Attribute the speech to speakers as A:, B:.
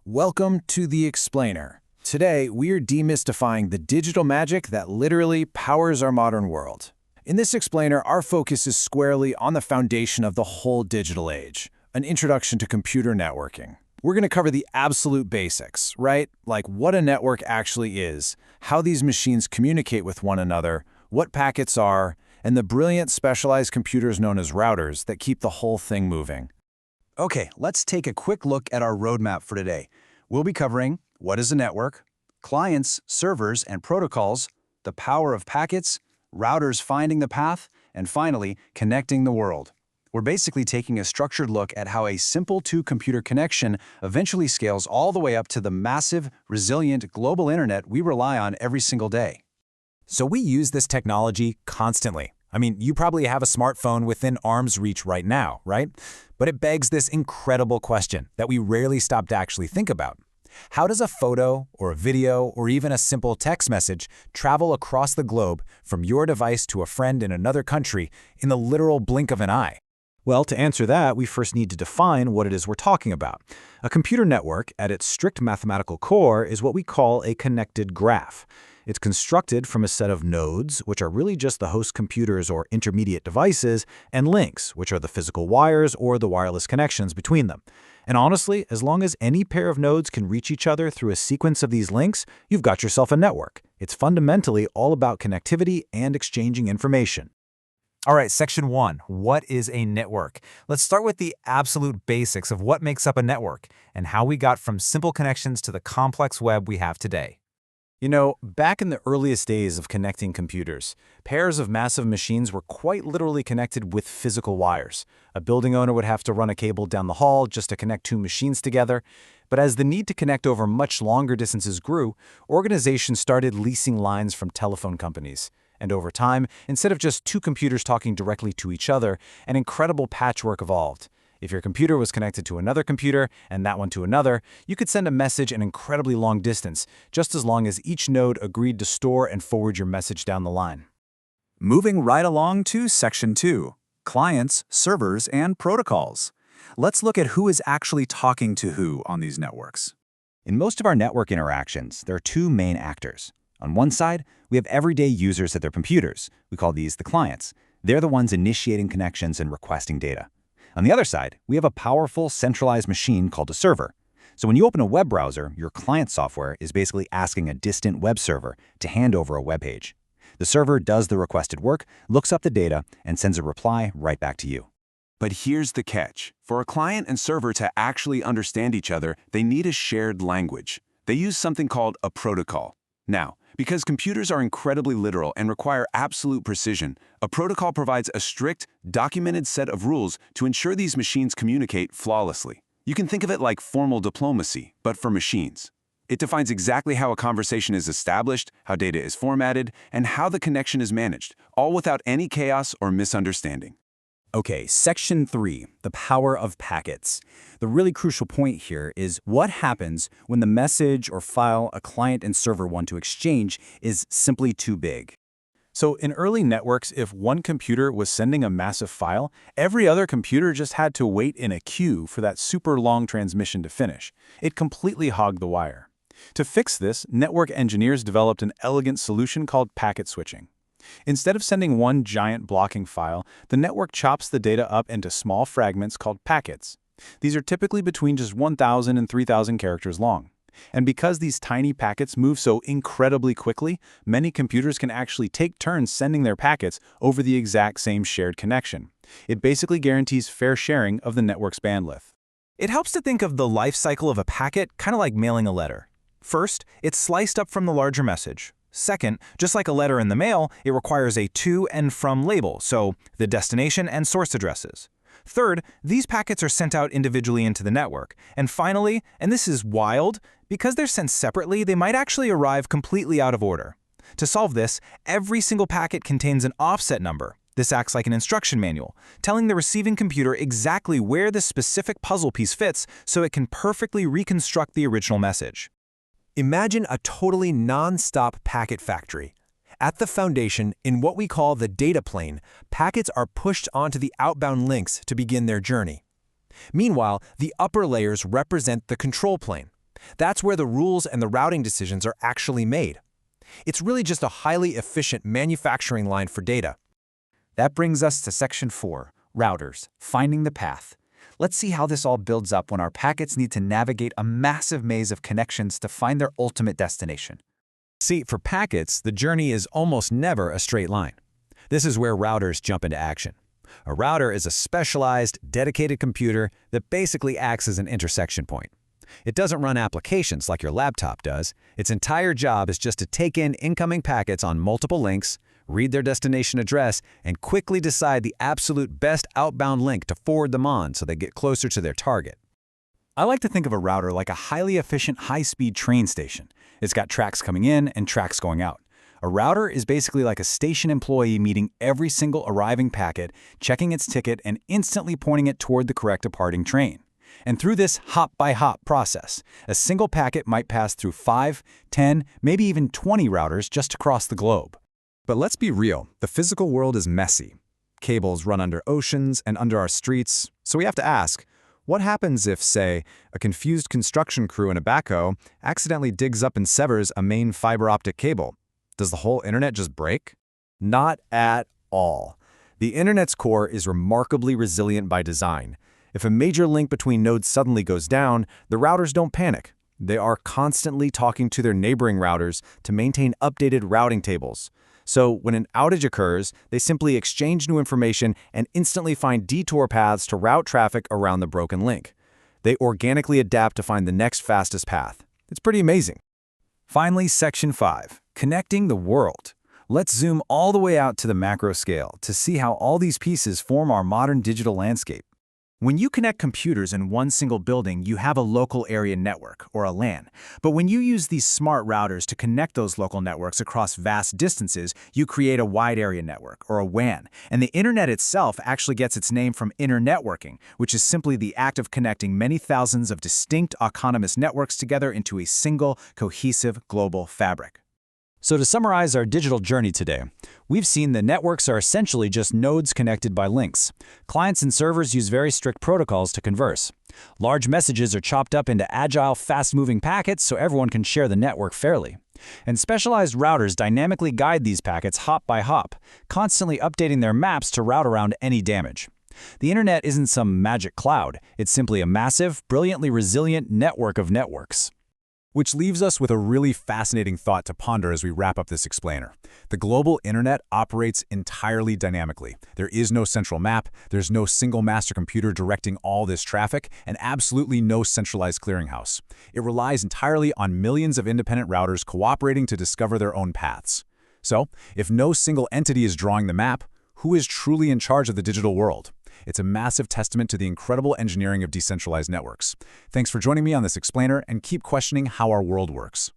A: Welcome to The Explainer. Today, we're demystifying the digital magic that literally powers our modern world. In this explainer, our focus is squarely on the foundation of the whole digital age, an introduction to computer networking. We're going to cover the absolute basics, right? Like what a network actually is, how these machines communicate with one another, what packets are, and the brilliant specialized computers known as routers that keep the whole thing moving.
B: Okay, let's take a quick look at our roadmap for today. We'll be covering what is a network, clients, servers, and protocols, the power of packets, routers finding the path, and finally, connecting the world. We're basically taking a structured look at how a simple two-computer connection eventually scales all the way up to the massive, resilient global internet we rely on every single day.
C: So we use this technology constantly. I mean, you probably have a smartphone within arm's reach right now, right? But it begs this incredible question that we rarely stop to actually think about. How does a photo or a video or even a simple text message travel across the globe from your device to a friend in another country in the literal blink of an eye? Well, to answer that, we first need to define what it is we're talking about. A computer network, at its strict mathematical core, is what we call a connected graph. It's constructed from a set of nodes, which are really just the host computers or intermediate devices, and links, which are the physical wires or the wireless connections between them. And honestly, as long as any pair of nodes can reach each other through a sequence of these links, you've got yourself a network. It's fundamentally all about connectivity and exchanging information. All right, section 1. What is a network? Let's start with the absolute basics of what makes up a network and how we got from simple connections to the complex web we have today. You know, back in the earliest days of connecting computers, pairs of massive machines were quite literally connected with physical wires. A building owner would have to run a cable down the hall just to connect two machines together. But as the need to connect over much longer distances grew, organizations started leasing lines from telephone companies. And over time, instead of just two computers talking directly to each other, an incredible patchwork evolved. If your computer was connected to another computer and that one to another, you could send a message an incredibly long distance, just as long as each node agreed to store and forward your message down the line.
B: Moving right along to section 2, clients, servers, and protocols. Let's look at who is actually talking to who on these networks.
D: In most of our network interactions, there are two main actors. On one side, we have everyday users at their computers. We call these the clients. They're the ones initiating connections and requesting data. On the other side, we have a powerful, centralized machine called a server. So when you open a web browser, your client software is basically asking a distant web server to hand over a web page. The server does the requested work, looks up the data, and sends a reply right back to you.
E: But here's the catch. For a client and server to actually understand each other, they need a shared language. They use something called a protocol. Now, because computers are incredibly literal and require absolute precision, a protocol provides a strict, documented set of rules to ensure these machines communicate flawlessly. You can think of it like formal diplomacy, but for machines. It defines exactly how a conversation is established, how data is formatted, and how the connection is managed, all without any chaos or misunderstanding.
B: Okay, section 3, the power of packets. The really crucial point here is what happens when the message or file a client and server want to exchange is simply too big.
A: So in early networks, if one computer was sending a massive file, every other computer just had to wait in a queue for that super long transmission to finish. It completely hogged the wire. To fix this, network engineers developed an elegant solution called packet switching. Instead of sending one giant blocking file, the network chops the data up into small fragments called packets. These are typically between just 1,000 and 3,000 characters long. And because these tiny packets move so incredibly quickly, many computers can actually take turns sending their packets over the exact same shared connection. It basically guarantees fair sharing of the network's bandwidth.
C: It helps to think of the life cycle of a packet kind of like mailing a letter. First, it's sliced up from the larger message. Second, just like a letter in the mail, it requires a to and from label, so the destination and source addresses. Third, these packets are sent out individually into the network. And finally, and this is wild, because they're sent separately, they might actually arrive completely out of order. To solve this, every single packet contains an offset number. This acts like an instruction manual, telling the receiving computer exactly where the specific puzzle piece fits so it can perfectly reconstruct the original message.
F: Imagine a totally non-stop packet factory. At the foundation, in what we call the data plane, packets are pushed onto the outbound links to begin their journey. Meanwhile, the upper layers represent the control plane. That's where the rules and the routing decisions are actually made. It's really just a highly efficient manufacturing line for data.
B: That brings us to Section 4, routers, finding the path. Let's see how this all builds up when our packets need to navigate a massive maze of connections to find their ultimate destination.
C: See, for packets, the journey is almost never a straight line. This is where routers jump into action. A router is a specialized, dedicated computer that basically acts as an intersection point. It doesn't run applications like your laptop does. Its entire job is just to take in incoming packets on multiple links, read their destination address, and quickly decide the absolute best outbound link to forward them on so they get closer to their target.
A: I like to think of a router like a highly efficient high-speed train station. It's got tracks coming in and tracks going out. A router is basically like a station employee meeting every single arriving packet, checking its ticket, and instantly pointing it toward the correct departing train. And through this hop-by-hop process, a single packet might pass through 5, 10, maybe even 20 routers just across the globe.
G: But let's be real, the physical world is messy. Cables run under oceans and under our streets, so we have to ask, what happens if, say, a confused construction crew in a backhoe accidentally digs up and severs a main fiber optic cable? Does the whole internet just break?
F: Not at all. The internet's core is remarkably resilient by design. If a major link between nodes suddenly goes down, the routers don't panic. They are constantly talking to their neighboring routers to maintain updated routing tables. So when an outage occurs, they simply exchange new information and instantly find detour paths to route traffic around the broken link. They organically adapt to find the next fastest path. It's pretty amazing.
A: Finally, Section 5, connecting the world. Let's zoom all the way out to the macro scale to see how all these pieces form our modern digital landscape. When you connect computers in one single building, you have a local area network, or a LAN. But when you use these smart routers to connect those local networks across vast distances, you create a wide area network, or a WAN. And the internet itself actually gets its name from internetworking, which is simply the act of connecting many thousands of distinct autonomous networks together into a single, cohesive global fabric.
C: So to summarize our digital journey today, we've seen that networks are essentially just nodes connected by links. Clients and servers use very strict protocols to converse. Large messages are chopped up into agile, fast-moving packets so everyone can share the network fairly. And specialized routers dynamically guide these packets hop by hop, constantly updating their maps to route around any damage. The internet isn't some magic cloud. It's simply a massive, brilliantly resilient network of networks.
A: Which leaves us with a really fascinating thought to ponder as we wrap up this explainer. The global internet operates entirely dynamically. There is no central map, there's no single master computer directing all this traffic, and absolutely no centralized clearinghouse. It relies entirely on millions of independent routers cooperating to discover their own paths. So, if no single entity is drawing the map, who is truly in charge of the digital world? It's a massive testament to the incredible engineering of decentralized networks. Thanks for joining me on this explainer, and keep questioning how our world works.